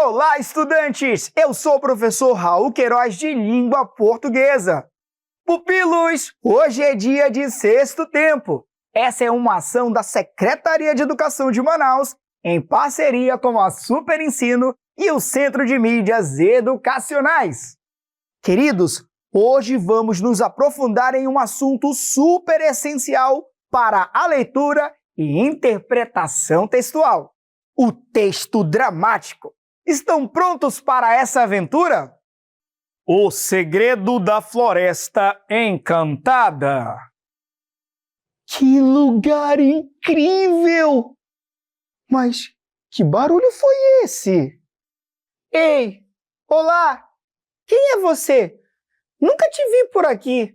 Olá, estudantes! Eu sou o professor Raul Queiroz de Língua Portuguesa. Pupilos, hoje é dia de Sexto Tempo. Essa é uma ação da Secretaria de Educação de Manaus, em parceria com a Super Ensino e o Centro de Mídias Educacionais. Queridos, hoje vamos nos aprofundar em um assunto super essencial para a leitura e interpretação textual: o texto dramático. Estão prontos para essa aventura? O Segredo da Floresta Encantada. Que lugar incrível! Mas que barulho foi esse? Ei, olá! Quem é você? Nunca te vi por aqui.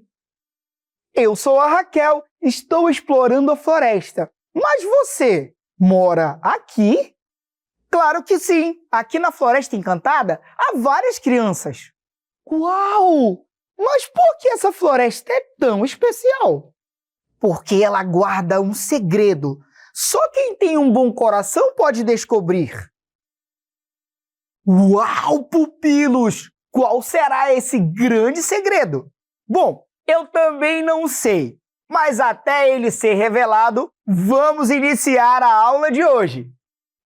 Eu sou a Raquel, estou explorando a floresta. Mas você mora aqui? Claro que sim! Aqui na Floresta Encantada há várias crianças. Uau! Mas por que essa floresta é tão especial? Porque ela guarda um segredo. Só quem tem um bom coração pode descobrir. Uau, pupilos! Qual será esse grande segredo? Bom, eu também não sei. Mas até ele ser revelado, vamos iniciar a aula de hoje.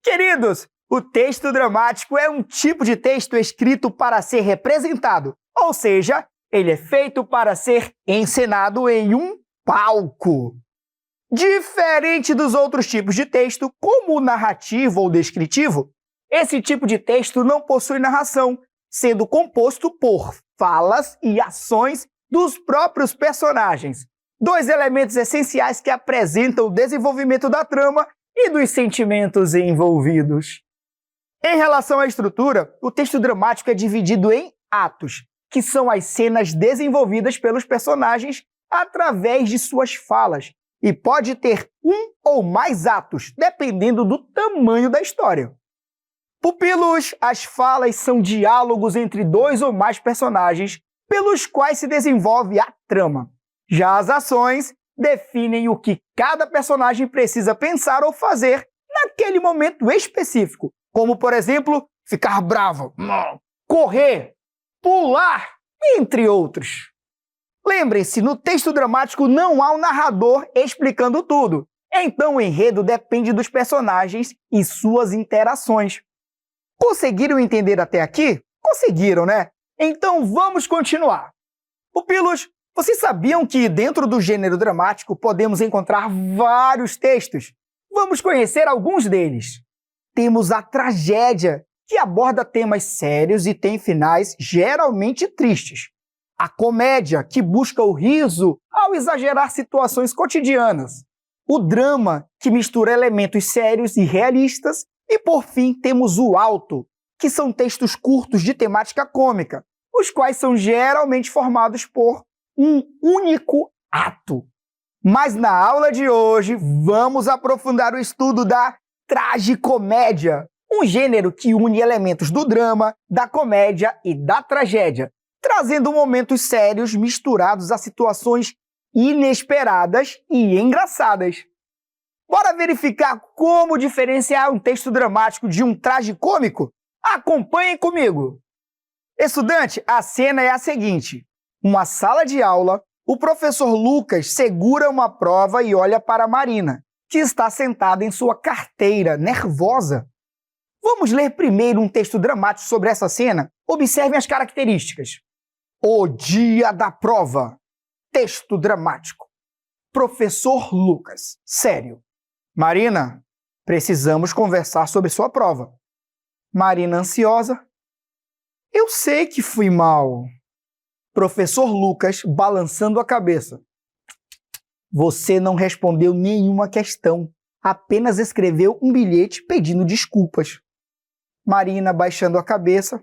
Queridos, o texto dramático é um tipo de texto escrito para ser representado, ou seja, ele é feito para ser encenado em um palco. Diferente dos outros tipos de texto, como o narrativo ou descritivo, esse tipo de texto não possui narração, sendo composto por falas e ações dos próprios personagens, dois elementos essenciais que apresentam o desenvolvimento da trama e dos sentimentos envolvidos. Em relação à estrutura, o texto dramático é dividido em atos, que são as cenas desenvolvidas pelos personagens através de suas falas, e pode ter um ou mais atos, dependendo do tamanho da história. Pupilos, as falas são diálogos entre dois ou mais personagens, pelos quais se desenvolve a trama. Já as ações definem o que cada personagem precisa pensar ou fazer naquele momento específico, como, por exemplo, ficar bravo, correr, pular, entre outros. Lembrem-se, no texto dramático não há um narrador explicando tudo, então o enredo depende dos personagens e suas interações. Conseguiram entender até aqui? Conseguiram, né? Então vamos continuar. Pupilos, vocês sabiam que dentro do gênero dramático podemos encontrar vários textos? Vamos conhecer alguns deles. Temos a tragédia, que aborda temas sérios e tem finais geralmente tristes. A comédia, que busca o riso ao exagerar situações cotidianas. O drama, que mistura elementos sérios e realistas. E, por fim, temos o alto, que são textos curtos de temática cômica, os quais são geralmente formados por um único ato. Mas na aula de hoje, vamos aprofundar o estudo da tragicomédia, um gênero que une elementos do drama, da comédia e da tragédia, trazendo momentos sérios misturados a situações inesperadas e engraçadas. Bora verificar como diferenciar um texto dramático de um tragicômico? Acompanhem comigo! Estudante, a cena é a seguinte: uma sala de aula, o professor Lucas segura uma prova e olha para Marina, que está sentada em sua carteira, nervosa. Vamos ler primeiro um texto dramático sobre essa cena? Observem as características. O dia da prova. Texto dramático. Professor Lucas. Sério. Marina, precisamos conversar sobre sua prova. Marina ansiosa. Eu sei que fui mal. Professor Lucas balançando a cabeça. Você não respondeu nenhuma questão, apenas escreveu um bilhete pedindo desculpas. Marina baixando a cabeça.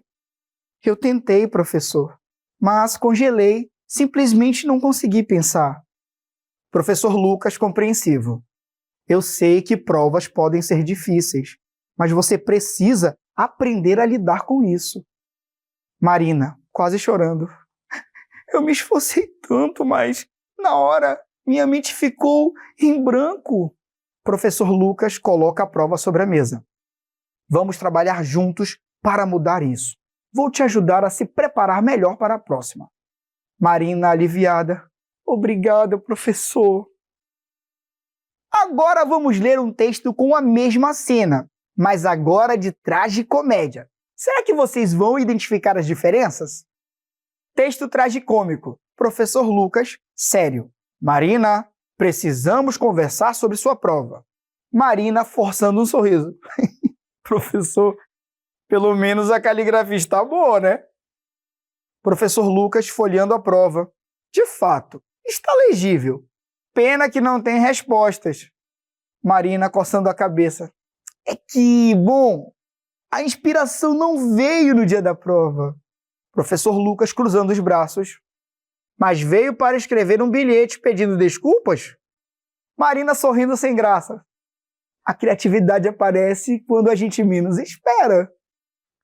Eu tentei, professor, mas congelei, simplesmente não consegui pensar. Professor Lucas compreensivo. Eu sei que provas podem ser difíceis, mas você precisa aprender a lidar com isso. Marina, quase chorando. Eu me esforcei tanto, mas na hora minha mente ficou em branco. Professor Lucas coloca a prova sobre a mesa. Vamos trabalhar juntos para mudar isso. Vou te ajudar a se preparar melhor para a próxima. Marina, aliviada. Obrigada, professor. Agora vamos ler um texto com a mesma cena, mas agora de tragicomédia. Será que vocês vão identificar as diferenças? Texto tragicômico. Professor Lucas, sério. Marina, precisamos conversar sobre sua prova. Marina forçando um sorriso. Professor, pelo menos a caligrafia está boa, né? Professor Lucas folheando a prova. De fato, está legível. Pena que não tem respostas. Marina coçando a cabeça. É que, bom, a inspiração não veio no dia da prova. Professor Lucas cruzando os braços. Mas veio para escrever um bilhete pedindo desculpas? Marina sorrindo sem graça. A criatividade aparece quando a gente menos espera.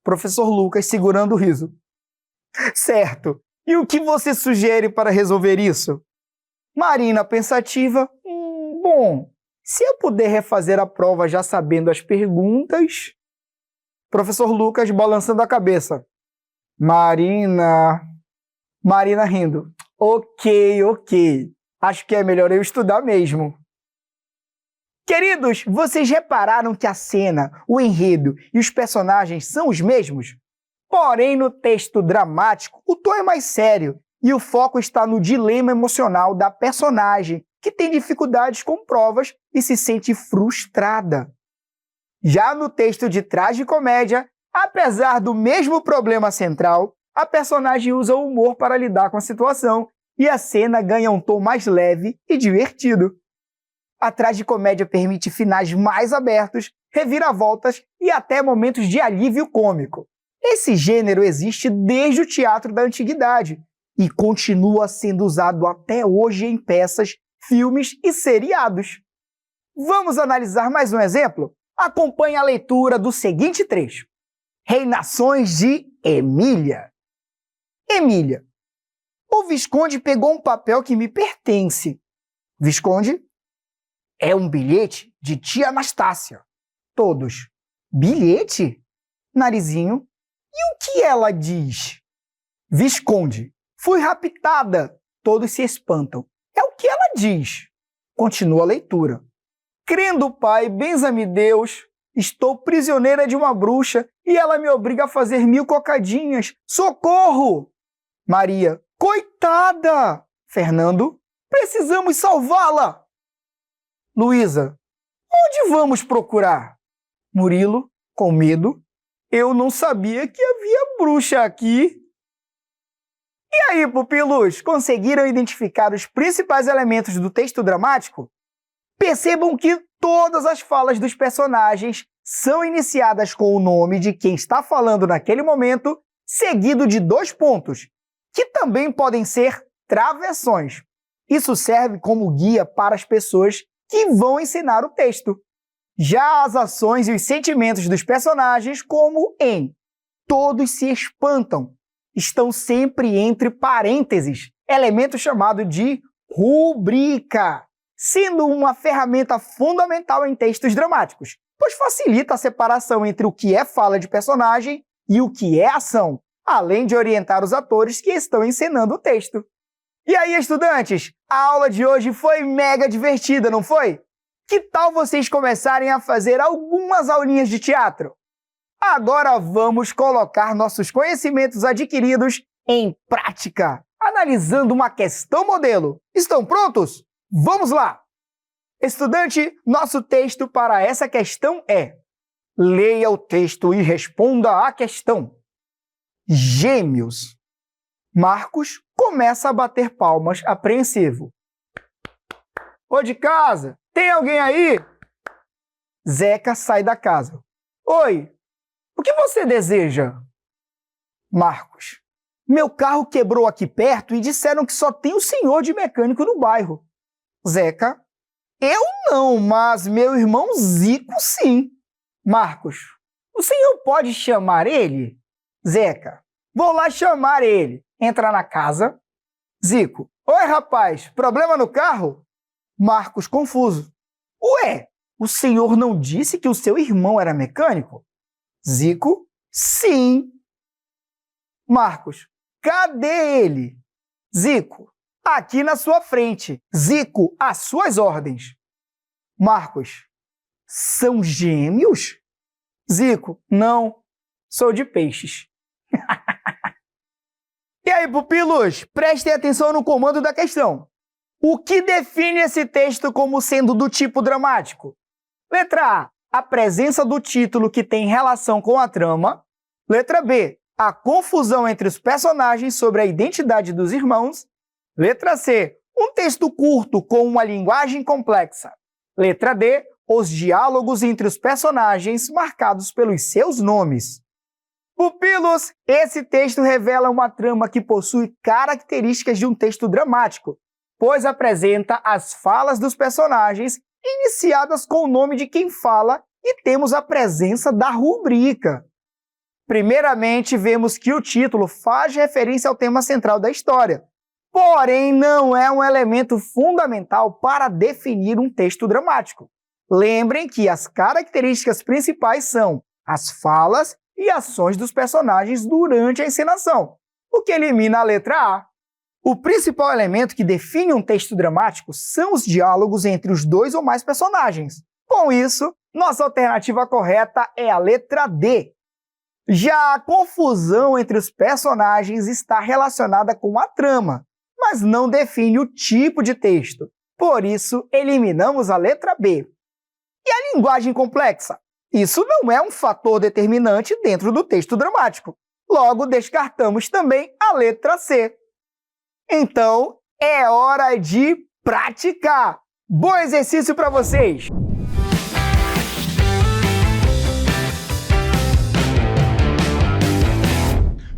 Professor Lucas segurando o riso. Certo. E o que você sugere para resolver isso? Marina pensativa. Bom, se eu puder refazer a prova já sabendo as perguntas... Professor Lucas balançando a cabeça. Marina rindo. Ok. Acho que é melhor eu estudar mesmo. Queridos, vocês repararam que a cena, o enredo e os personagens são os mesmos? Porém, no texto dramático, o tom é mais sério e o foco está no dilema emocional da personagem, que tem dificuldades com provas e se sente frustrada. Já no texto de tragicomédia, apesar do mesmo problema central, a personagem usa o humor para lidar com a situação e a cena ganha um tom mais leve e divertido. A tragicomédia permite finais mais abertos, reviravoltas e até momentos de alívio cômico. Esse gênero existe desde o teatro da antiguidade e continua sendo usado até hoje em peças, filmes e seriados. Vamos analisar mais um exemplo? Acompanhe a leitura do seguinte trecho. Reinações de Emília. Emília. O Visconde pegou um papel que me pertence. Visconde? É um bilhete de tia Anastácia. Todos. Bilhete? Narizinho. E o que ela diz? Visconde. Fui raptada. Todos se espantam. É o que ela diz. Continua a leitura. Crendo, pai, benza-me Deus, estou prisioneira de uma bruxa e ela me obriga a fazer 1000 cocadinhas. Socorro! Maria. Coitada! Fernando. Precisamos salvá-la! Luísa. Onde vamos procurar? Murilo, com medo. Eu não sabia que havia bruxa aqui. E aí, pupilos, conseguiram identificar os principais elementos do texto dramático? Percebam que todas as falas dos personagens são iniciadas com o nome de quem está falando naquele momento, seguido de 2 pontos, que também podem ser travessões. Isso serve como guia para as pessoas que vão ensinar o texto. Já as ações e os sentimentos dos personagens, como em todos se espantam, estão sempre entre parênteses, elemento chamado de rubrica, sendo uma ferramenta fundamental em textos dramáticos, pois facilita a separação entre o que é fala de personagem e o que é ação, além de orientar os atores que estão encenando o texto. E aí, estudantes, a aula de hoje foi mega divertida, não foi? Que tal vocês começarem a fazer algumas aulinhas de teatro? Agora vamos colocar nossos conhecimentos adquiridos em prática, analisando uma questão modelo. Estão prontos? Vamos lá! Estudante, nosso texto para essa questão é: leia o texto e responda à questão. Gêmeos. Marcos começa a bater palmas apreensivo. Ô de casa, tem alguém aí? Zeca sai da casa. Oi, o que você deseja? Marcos. Meu carro quebrou aqui perto e disseram que só tem o senhor de mecânico no bairro. Zeca. Eu não, mas meu irmão Zico sim. Marcos. O senhor pode chamar ele? Zeca. Vou lá chamar ele. Entra na casa. Zico. Oi, rapaz, problema no carro? Marcos, confuso. Ué, o senhor não disse que o seu irmão era mecânico? Zico. Sim. Marcos, cadê ele? Zico, aqui na sua frente. Zico, às suas ordens. Marcos, são gêmeos? Zico, não, sou de peixes. E aí, pupilos, prestem atenção no comando da questão. O que define esse texto como sendo do tipo dramático? Letra A presença do título que tem relação com a trama. Letra B, a confusão entre os personagens sobre a identidade dos irmãos. Letra C, um texto curto com uma linguagem complexa. Letra D, os diálogos entre os personagens marcados pelos seus nomes. Pupilos, esse texto revela uma trama que possui características de um texto dramático, pois apresenta as falas dos personagens iniciadas com o nome de quem fala e temos a presença da rubrica. Primeiramente, vemos que o título faz referência ao tema central da história, porém não é um elemento fundamental para definir um texto dramático. Lembrem que as características principais são as falas e ações dos personagens durante a encenação, o que elimina a letra A. O principal elemento que define um texto dramático são os diálogos entre os dois ou mais personagens. Com isso, nossa alternativa correta é a letra D. Já a confusão entre os personagens está relacionada com a trama, mas não define o tipo de texto. Por isso, eliminamos a letra B. E a linguagem complexa? Isso não é um fator determinante dentro do texto dramático. Logo, descartamos também a letra C. Então, é hora de praticar! Bom exercício para vocês!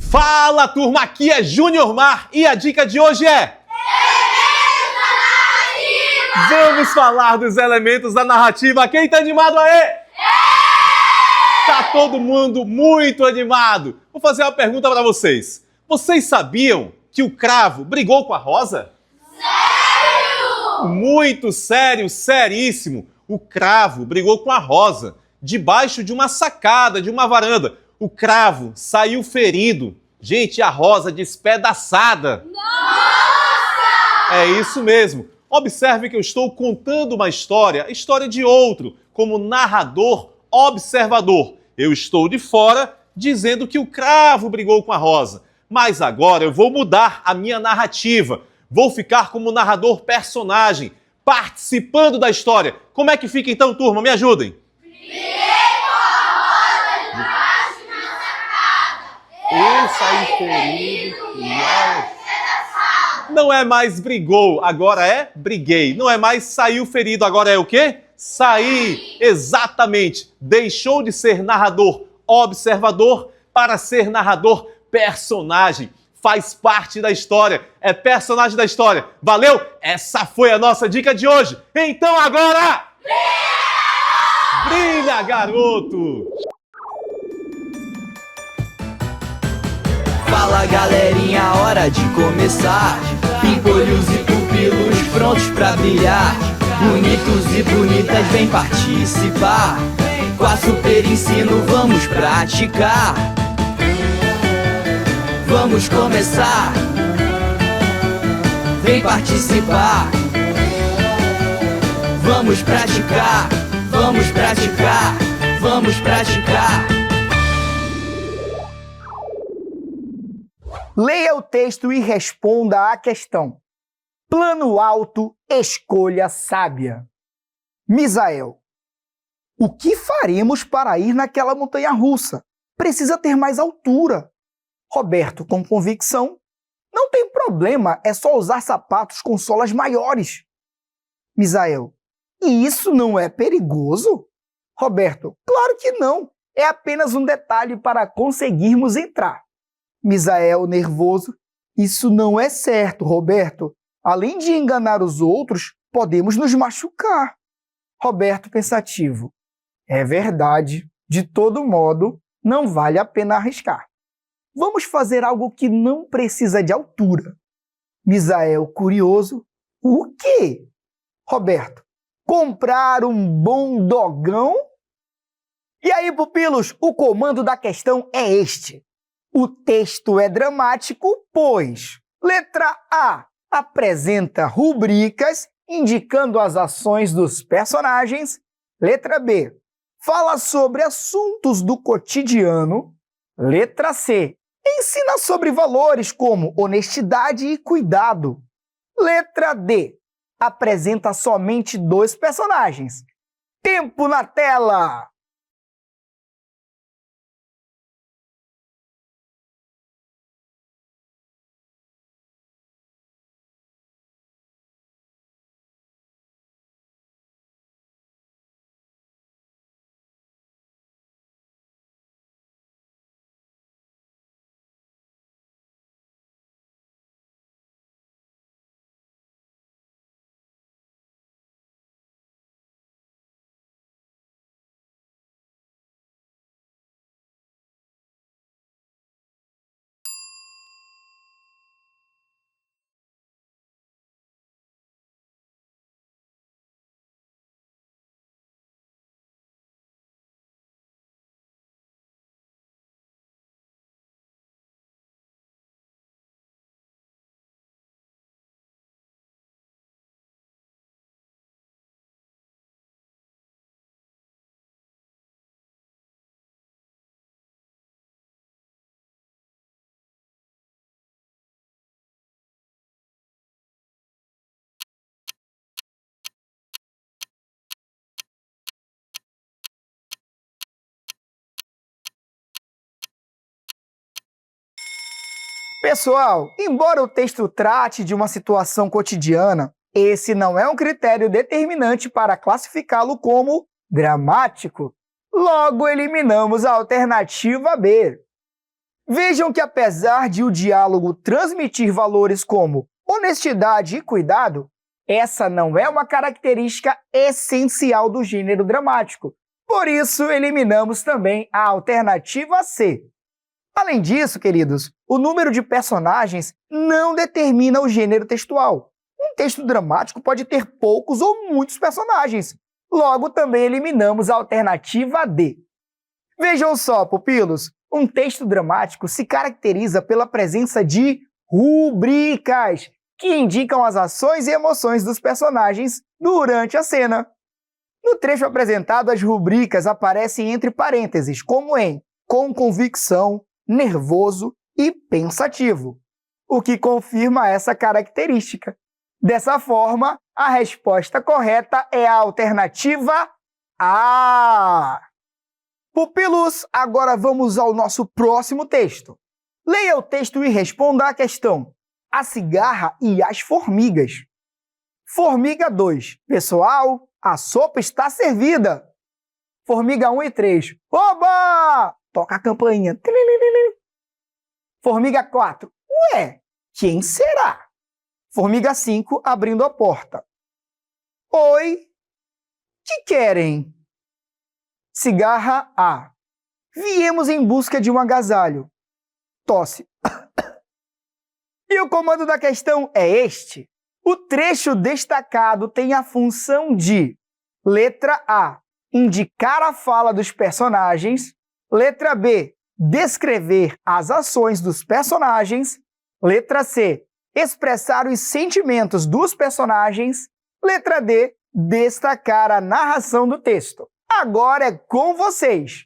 Fala, turma! Aqui é Júnior Mar e a dica de hoje é... Vamos falar dos elementos da narrativa. Quem tá animado aí? Tá todo mundo muito animado. Vou fazer uma pergunta para vocês. Vocês sabiam que o cravo brigou com a rosa? Sério? Muito sério, seríssimo. O cravo brigou com a rosa, debaixo de uma sacada, de uma varanda. O cravo saiu ferido. Gente, a rosa despedaçada. Nossa! É isso mesmo. Observe que eu estou contando uma história, a história de outro, como narrador observador. Eu estou de fora dizendo que o cravo brigou com a rosa. Mas agora eu vou mudar a minha narrativa. Vou ficar como narrador personagem, participando da história. Como é que fica então, turma? Me ajudem. Eu saí ferido. Não é mais brigou, agora é briguei. Não é mais saiu ferido, agora é o quê? Saí. Exatamente. Deixou de ser narrador observador para ser narrador personagem. Faz parte da história. É personagem da história. Valeu? Essa foi a nossa dica de hoje. Então agora... Brilha, garoto! Fala, galerinha, hora de começar. Pimpolhos e pupilos prontos pra brilhar. Bonitos e bonitas, vem participar. Com a Super Ensino vamos praticar. Vamos começar. Vem participar. Vamos praticar. Vamos praticar. Vamos praticar. Leia o texto e responda à questão. Plano alto, escolha sábia. Misael. O que faremos para ir naquela montanha-russa? Precisa ter mais altura. Roberto, com convicção. Não tem problema, é só usar sapatos com solas maiores. Misael. E isso não é perigoso? Roberto. Claro que não. É apenas um detalhe para conseguirmos entrar. Misael, nervoso. Isso não é certo, Roberto. Além de enganar os outros, podemos nos machucar. Roberto, pensativo. É verdade. De todo modo, não vale a pena arriscar. Vamos fazer algo que não precisa de altura. Misael, curioso. O quê? Roberto, comprar um bom dogão? E aí, pupilos, o comando da questão é este. O texto é dramático, pois letra A apresenta rubricas indicando as ações dos personagens. Letra B fala sobre assuntos do cotidiano. Letra C ensina sobre valores como honestidade e cuidado. Letra D apresenta somente 2 personagens. Tempo na tela! Pessoal, embora o texto trate de uma situação cotidiana, esse não é um critério determinante para classificá-lo como dramático. Logo, eliminamos a alternativa B. Vejam que apesar de o diálogo transmitir valores como honestidade e cuidado, essa não é uma característica essencial do gênero dramático. Por isso, eliminamos também a alternativa C. Além disso, queridos, o número de personagens não determina o gênero textual. Um texto dramático pode ter poucos ou muitos personagens. Logo, também eliminamos a alternativa D. Vejam só, pupilos, um texto dramático se caracteriza pela presença de rubricas, que indicam as ações e emoções dos personagens durante a cena. No trecho apresentado, as rubricas aparecem entre parênteses, como em com convicção, nervoso e pensativo, o que confirma essa característica. Dessa forma, a resposta correta é a alternativa A. Pupilos, agora vamos ao nosso próximo texto. Leia o texto e responda à questão: A cigarra e as formigas. Formiga 2. Pessoal, a sopa está servida. Formiga 1 e 3. Oba! Toca a campainha. Formiga 4. Ué, quem será? Formiga 5, abrindo a porta. Oi, que querem? Cigarra A. Viemos em busca de um agasalho. Tosse. E o comando da questão é este. O trecho destacado tem a função de: letra A, indicar a fala dos personagens. Letra B, descrever as ações dos personagens. Letra C, expressar os sentimentos dos personagens. Letra D, destacar a narração do texto. Agora é com vocês!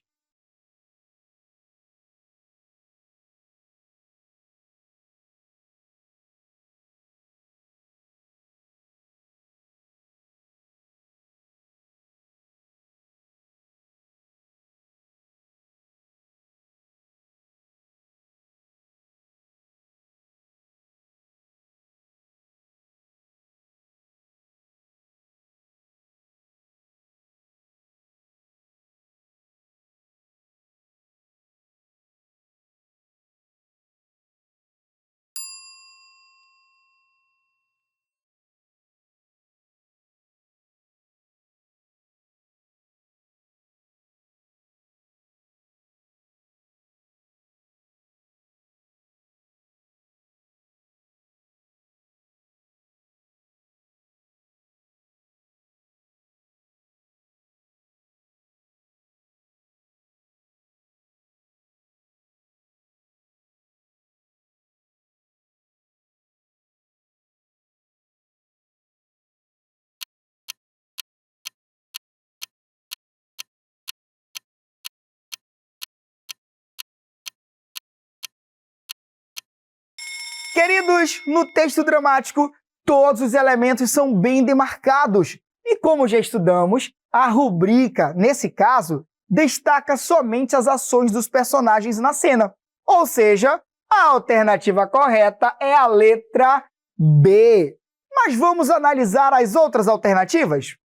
Queridos, no texto dramático, todos os elementos são bem demarcados. E como já estudamos, a rubrica, nesse caso, destaca somente as ações dos personagens na cena. Ou seja, a alternativa correta é a letra B. Mas vamos analisar as outras alternativas?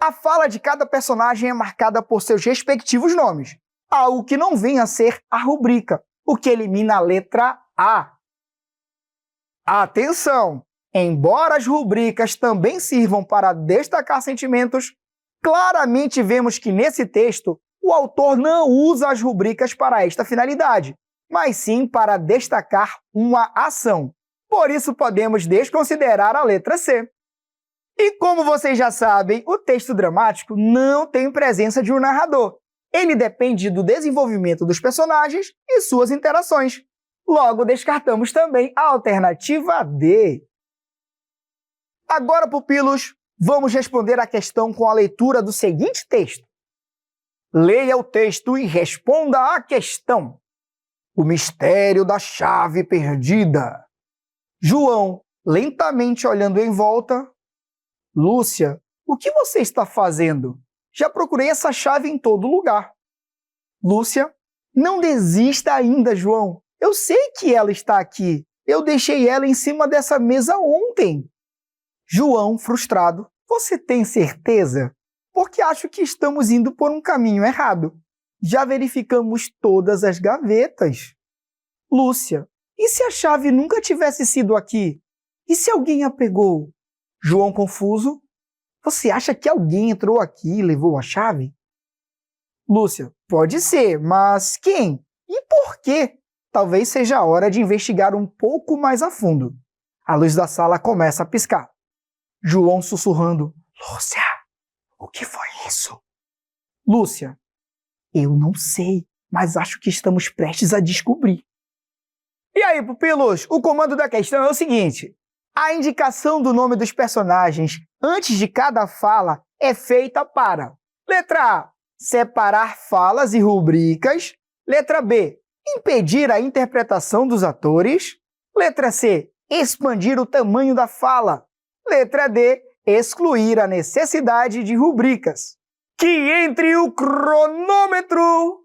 A fala de cada personagem é marcada por seus respectivos nomes, algo que não vem a ser a rubrica, o que elimina a letra A. Atenção! Embora as rubricas também sirvam para destacar sentimentos, claramente vemos que nesse texto o autor não usa as rubricas para esta finalidade, mas sim para destacar uma ação. Por isso podemos desconsiderar a letra C. E como vocês já sabem, o texto dramático não tem presença de um narrador. Ele depende do desenvolvimento dos personagens e suas interações. Logo, descartamos também a alternativa D. Agora, pupilos, vamos responder a questão com a leitura do seguinte texto. Leia o texto e responda a questão. O mistério da chave perdida. João, lentamente olhando em volta. Lúcia, o que você está fazendo? Já procurei essa chave em todo lugar. Lúcia, não desista ainda, João. Eu sei que ela está aqui. Eu deixei ela em cima dessa mesa ontem. João, frustrado, você tem certeza? Porque acho que estamos indo por um caminho errado. Já verificamos todas as gavetas. Lúcia, e se a chave nunca tivesse sido aqui? E se alguém a pegou? João, confuso, você acha que alguém entrou aqui e levou a chave? Lúcia, pode ser, mas quem? E por quê? Talvez seja a hora de investigar um pouco mais a fundo. A luz da sala começa a piscar. João sussurrando, Lúcia, o que foi isso? Lúcia, eu não sei, mas acho que estamos prestes a descobrir. E aí, pupilos, o comando da questão é o seguinte. A indicação do nome dos personagens antes de cada fala é feita para letra A, separar falas e rubricas. Letra B, impedir a interpretação dos atores. Letra C, expandir o tamanho da fala. Letra D, excluir a necessidade de rubricas. Que entre o cronômetro!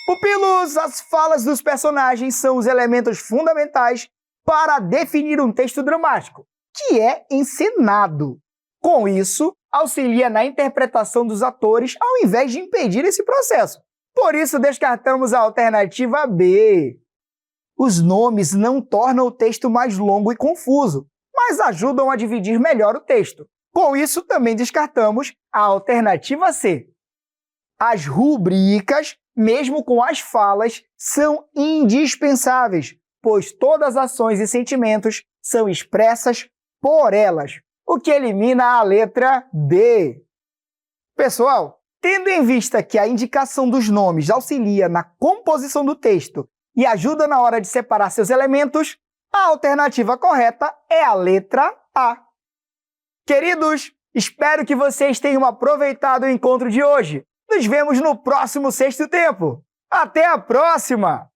Pupilos, as falas dos personagens são os elementos fundamentais para definir um texto dramático, que é encenado. Com isso, auxilia na interpretação dos atores ao invés de impedir esse processo. Por isso, descartamos a alternativa B. Os nomes não tornam o texto mais longo e confuso, mas ajudam a dividir melhor o texto. Com isso, também descartamos a alternativa C. As rubricas, mesmo com as falas, são indispensáveis, pois todas as ações e sentimentos são expressas por elas, o que elimina a letra D. Pessoal, tendo em vista que a indicação dos nomes auxilia na composição do texto e ajuda na hora de separar seus elementos, a alternativa correta é a letra A. Queridos, espero que vocês tenham aproveitado o encontro de hoje. Nos vemos no próximo Sexto Tempo. Até a próxima!